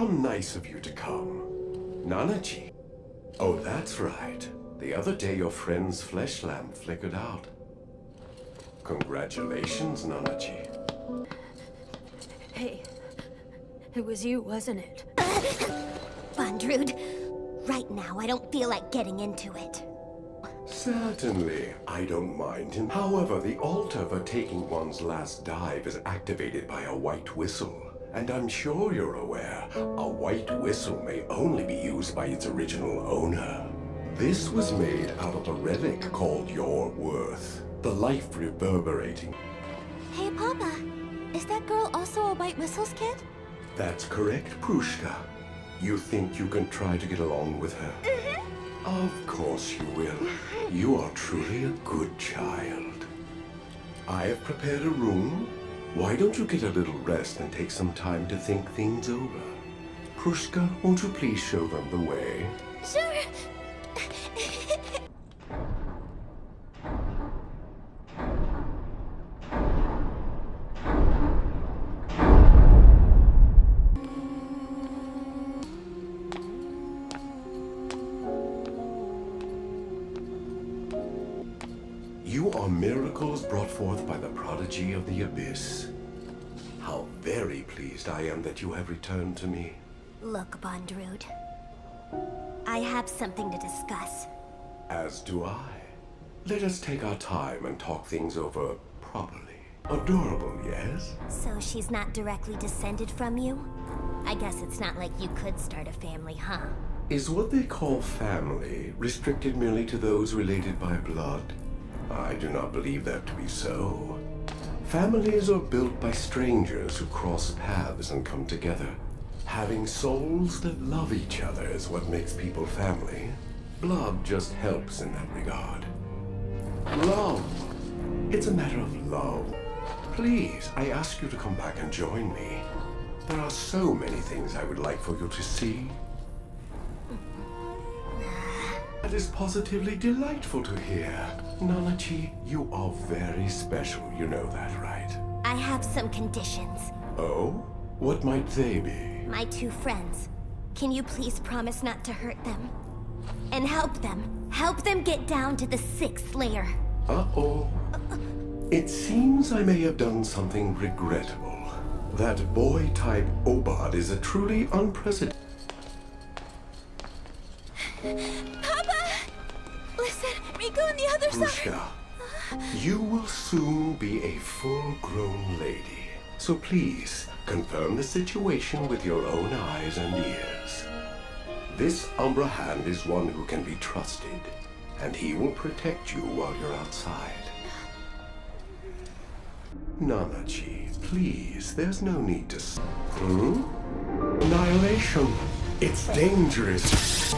How nice of you to come. Nanachi. Oh, that's right. The other day your friend's flesh lamp flickered out. Congratulations, Nanachi. Hey, it was you, wasn't it? Bondrewd, right now I don't feel like getting into it. Certainly, I don't mind. However, the altar for taking one's last dive is activated by a white whistle. And I'm sure you're aware, a white whistle may only be used by its original owner. This was made out of a relic called Your Worth, the life reverberating. Hey, Papa, is that girl also a White Whistles kid? That's correct, Prushka. You think you can try to get along with her? Of course you will. You are truly a good child. I have prepared a room. Why don't you get a little rest and take some time to think things over? Prushka, won't you please show them the way? Sure. You are miracles brought forth by the prodigy of the abyss. How very pleased I am that you have returned to me. Look, Bondrewd, I have something to discuss. As do I. Let us take our time and talk things over properly. Adorable, yes? So she's not directly descended from you? I guess it's not like you could start a family, huh? Is what they call family restricted merely to those related by blood? I do not believe that to be so. Families are built by strangers who cross paths and come together. Having souls that love each other is what makes people family. Blood just helps in that regard. Love. It's a matter of love. Please, I ask you to come back and join me. There are so many things I would like for you to see. That is positively delightful to hear. Nanachi, you are very special, you know that, right? I have some conditions. Oh? What might they be? My two friends. Can you please promise not to hurt them? And help them. Help them get down to the 6th layer. Uh-oh. It seems I may have done something regrettable. That boy-type Obad is a truly unprecedented... Papa! Listen, Riku on the other side! Prushka, you will soon be a full-grown lady. So please, confirm the situation with your own eyes and ears. This Umbra Hand is one who can be trusted, and he will protect you while you're outside. Nanachi, please, there's no need to... Annihilation! It's dangerous!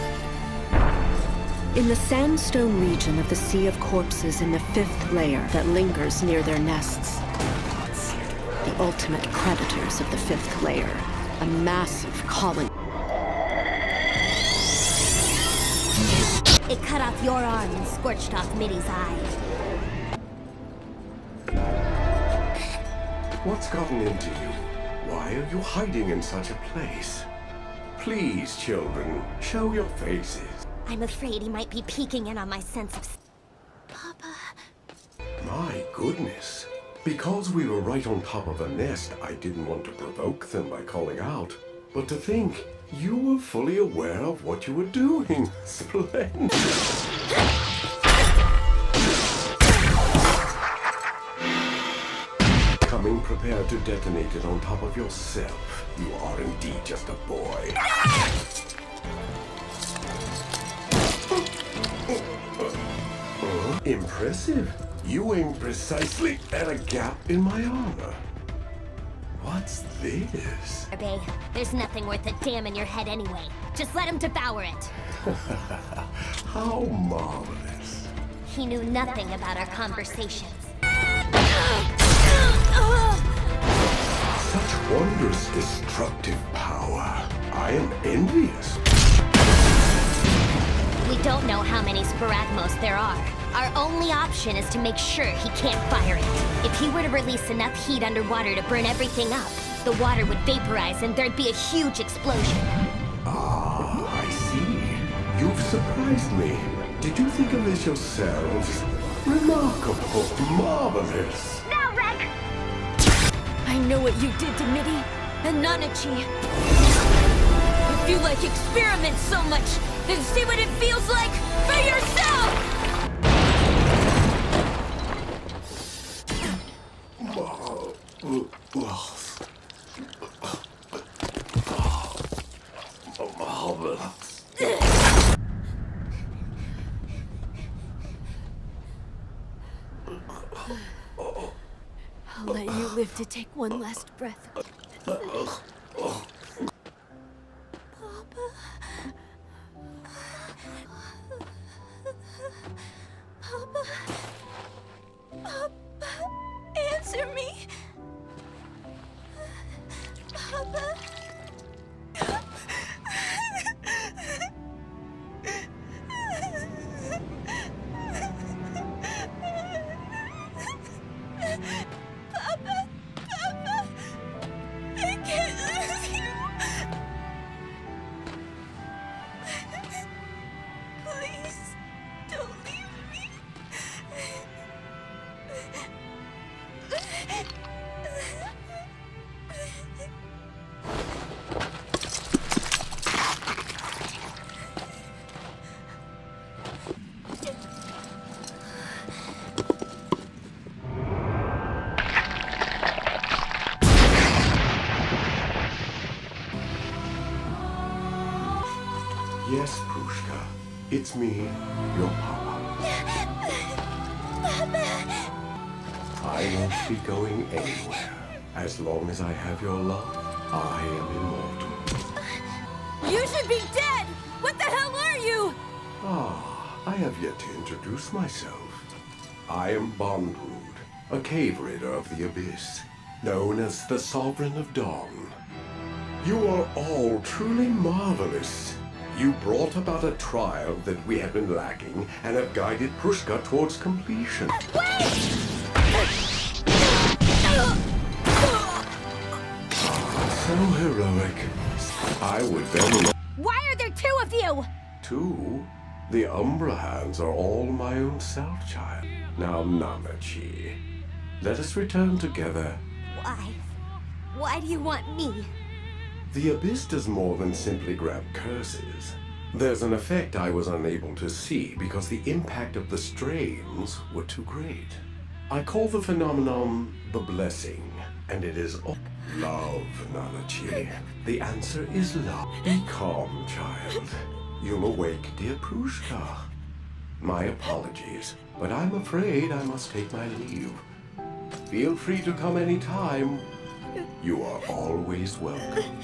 In the sandstone region of the Sea of Corpses in the 5th layer that lingers near their nests, the ultimate predators of the 5th layer, a massive colony. It cut off your arm and scorched off Mitty's eye. What's gotten into you? Why are you hiding in such a place? Please, children, show your faces. I'm afraid he might be peeking in on my sense of... Papa... My goodness. Because we were right on top of a nest, I didn't want to provoke them by calling out. But to think, you were fully aware of what you were doing. Splendid. Coming prepared to detonate it on top of yourself. You are indeed just a boy. Impressive. You aimed precisely at a gap in my armor. What's this? Bae, there's nothing worth a damn in your head anyway. Just let him devour it. How marvelous. He knew nothing about our conversations. Such wondrous destructive power. I am envious. We don't know how many Sporagmos there are. Our only option is to make sure he can't fire it. If he were to release enough heat underwater to burn everything up, The water would vaporize and there'd be a huge explosion. Ah, I see. You've surprised me. Did you think of this yourselves? Remarkable, marvelous. Now, Reg! I know what you did to Midi and Nanachi. If you like experiments so much, then see what it feels like for yourself! Marvelous. I'll let you live to take one last breath. Papa, answer me. Papa. Papa, I can't lose you. Please, don't leave me. Yes, Prushka. It's me, your papa. I won't be going anywhere. As long as I have your love, I am immortal. You should be dead! What the hell are you? Ah, I have yet to introduce myself. I am Bondrewd, a cave raider of the Abyss, known as the Sovereign of Dawn. You are all truly marvelous. You brought about a trial that we have been lacking and have guided Prushka towards completion. So heroic. I would then... Why are there two of you? Two? The Umbra hands are all my own self, child. Now, Nanachi, let us return together. Why? Why do you want me? The Abyss does more than simply grab curses. There's an effect I was unable to see because the impact of the strains were too great. I call the phenomenon the blessing, and it is love, Nanachi. The answer is love. Be calm, child. You'll awake dear Prushka. My apologies, but I'm afraid I must take my leave. Feel free to come any time. You are always welcome.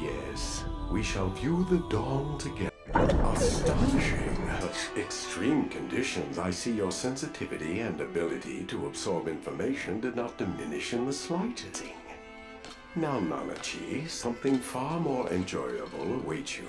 Yes, we shall view the dawn together. Astonishing. Such extreme conditions, I see your sensitivity and ability to absorb information did not diminish in the slightest. Now, Nanachi, something far more enjoyable awaits you.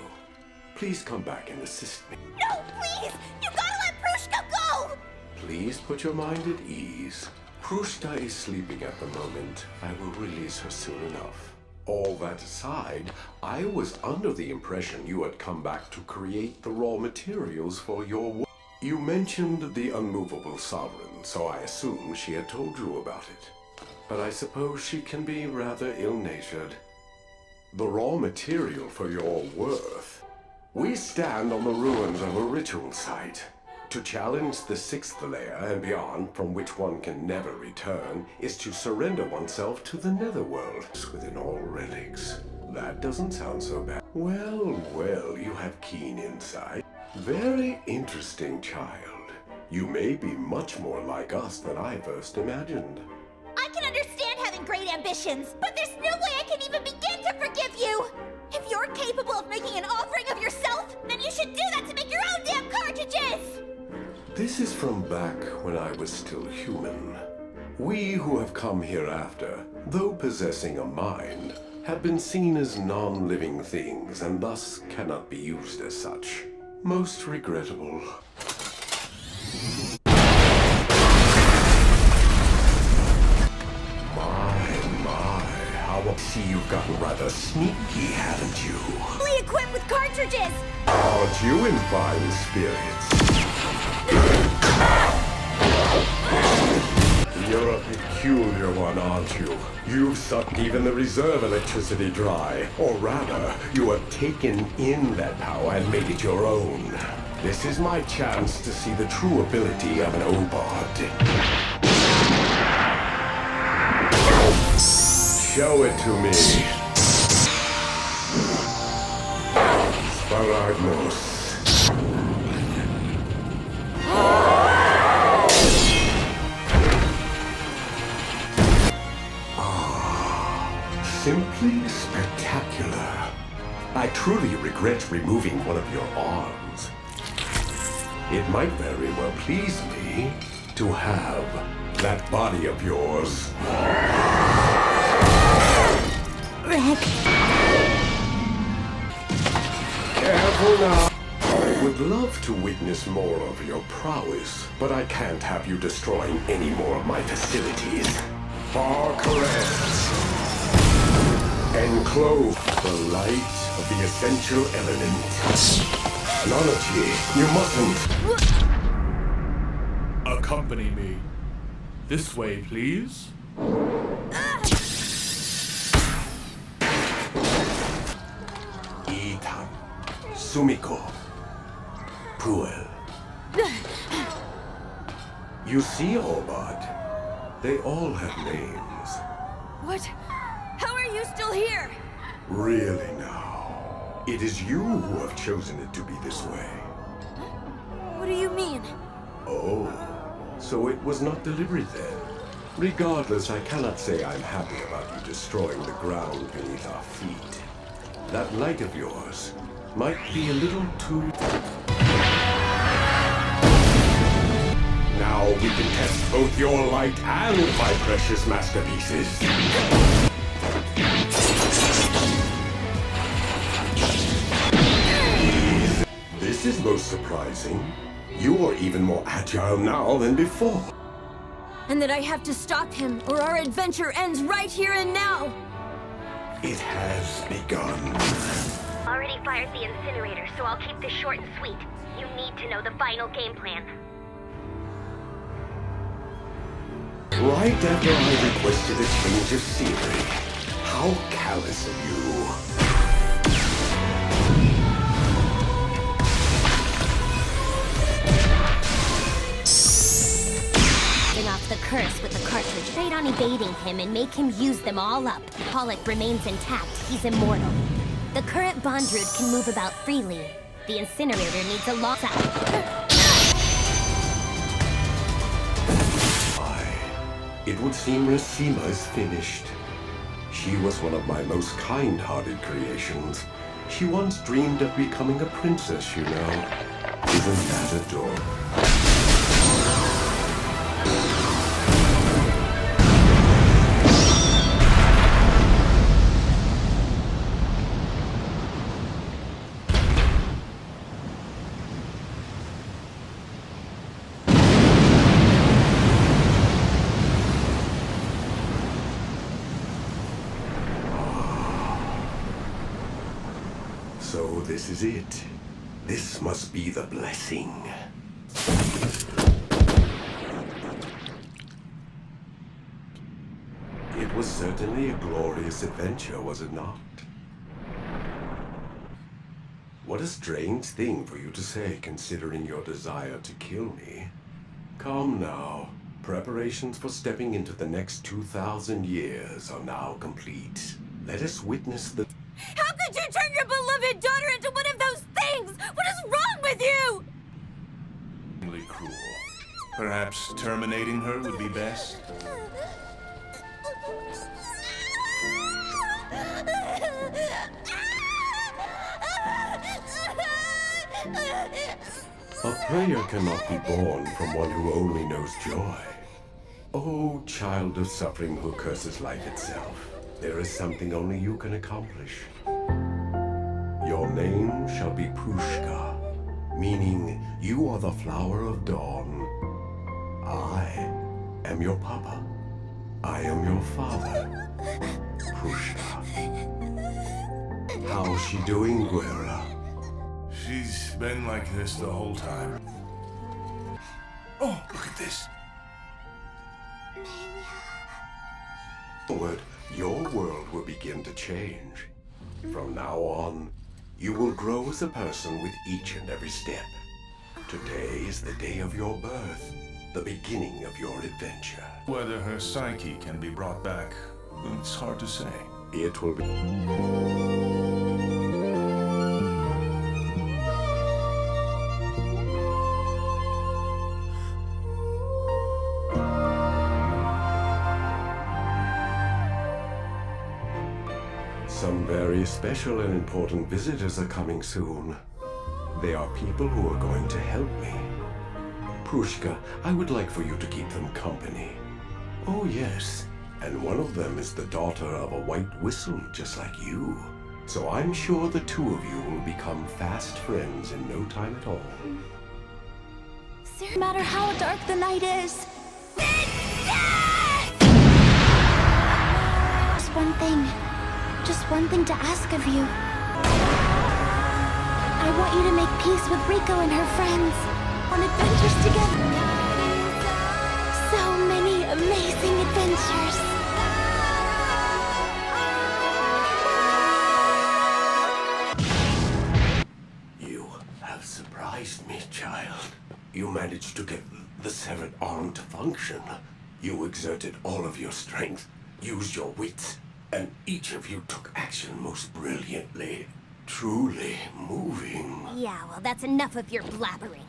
Please come back and assist me. No, please! You gotta let Prushka go! Please put your mind at ease. Prushka is sleeping at the moment. I will release her soon enough. All that aside, I was under the impression you had come back to create the raw materials for your work. You mentioned the unmovable sovereign, so I assumed she had told you about it. But I suppose she can be rather ill-natured. The raw material for your worth. We stand on the ruins of a ritual site. To challenge the sixth layer and beyond, from which one can never return, is to surrender oneself to the netherworld within all relics. That doesn't sound so bad. Well, well, you have keen insight. Very interesting, child. You may be much more like us than I first imagined. I can understand having great ambitions, but there's no way I can even begin to forgive you! If you're capable of making an offering of yourself, then you should do that to make your own damn cartridges! This is from back when I was still human. We who have come hereafter, though possessing a mind, have been seen as non-living things and thus cannot be used as such. Most regrettable. My, sneaky, haven't you? Fully equipped with cartridges! Aren't you in fine spirits? You're a peculiar one, aren't you? You've sucked even the reserve electricity dry. Or rather, you have taken in that power and made it your own. This is my chance to see the true ability of an Obard. Show it to me. Sparagmos. Simply spectacular. I truly regret removing one of your arms. It might very well please me to have that body of yours. Rick. Careful now. I would love to witness more of your prowess, but I can't have you destroying any more of my facilities. Far correct. Enclose the light of the essential element. Nanachi, you mustn't. Accompany me. This way, please. Ethan, Sumiko, Pruel. You see, Obad, they all have names. What? How are you still here? Really now, it is you who have chosen it to be this way. What do you mean? Oh, so it was not deliberate then. Regardless, I cannot say I'm happy about you destroying the ground beneath our feet. That light of yours might be a little too... Now we can test both your light and my precious masterpieces. This is most surprising. You are even more agile now than before. And that I have to stop him, or our adventure ends right here and now! It has begun. Already fired the incinerator, so I'll keep this short and sweet. You need to know the final game plan. Right after I requested a change of scenery. How callous of you. Off the curse with the cartridge. Trade on evading him and make him use them all up. Pollock remains intact. He's immortal. The current Bondrewd can move about freely. The incinerator needs a lock out. It would seem Rasima is finished. She was one of my most kind-hearted creations. She once dreamed of becoming a princess, you know. Isn't that adorable? So this is it. This must be the blessing. It was certainly a glorious adventure, was it not? What a strange thing for you to say, considering your desire to kill me. Come now. Preparations for stepping into the next 2,000 years are now complete. Let us witness the... How could you turn your beloved daughter into one of those things? What is wrong with you? Really cruel. Perhaps terminating her would be best? A prayer cannot be born from one who only knows joy. Oh, child of suffering who curses life itself, there is something only you can accomplish. Your name shall be Prushka, meaning you are the flower of dawn. I am your papa. I am your father, Prushka. How's she doing, Guerra? She's been like this the whole time. Oh, look at this. Forward, your world will begin to change. From now on, you will grow as a person with each and every step. Today is the day of your birth, the beginning of your adventure. Whether her psyche can be brought back, it's hard to say. It will be... Some very special and important visitors are coming soon. They are people who are going to help me. Prushka, I would like for you to keep them company. Oh yes, and one of them is the daughter of a white whistle just like you. So I'm sure the two of you will become fast friends in no time at all. No matter how dark the night is. Just one thing to ask of you. I want you to make peace with Rico and her friends on adventures together. So many amazing adventures. You have surprised me, child. You managed to get the severed arm to function. You exerted all of your strength, used your wits, and each of you took action most brilliantly. Truly moving. Yeah, well, that's enough of your blabbering.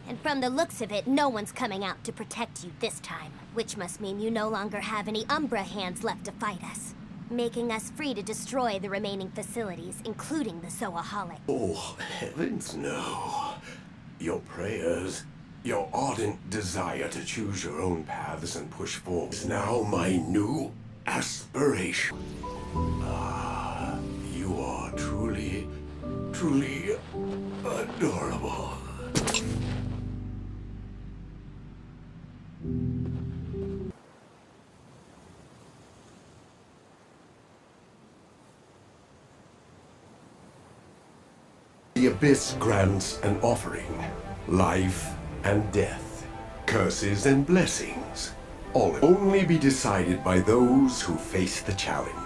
And from the looks of it, no one's coming out to protect you this time. Which must mean you no longer have any Umbra hands left to fight us. Making us free to destroy the remaining facilities, including the Zoaholic. Oh, heavens no. Your prayers, your ardent desire to choose your own paths and push forward is now my new aspiration. Ah, you are truly adorable. The Abyss grants an offering, life and death, curses and blessings. All only be decided by those who face the challenge.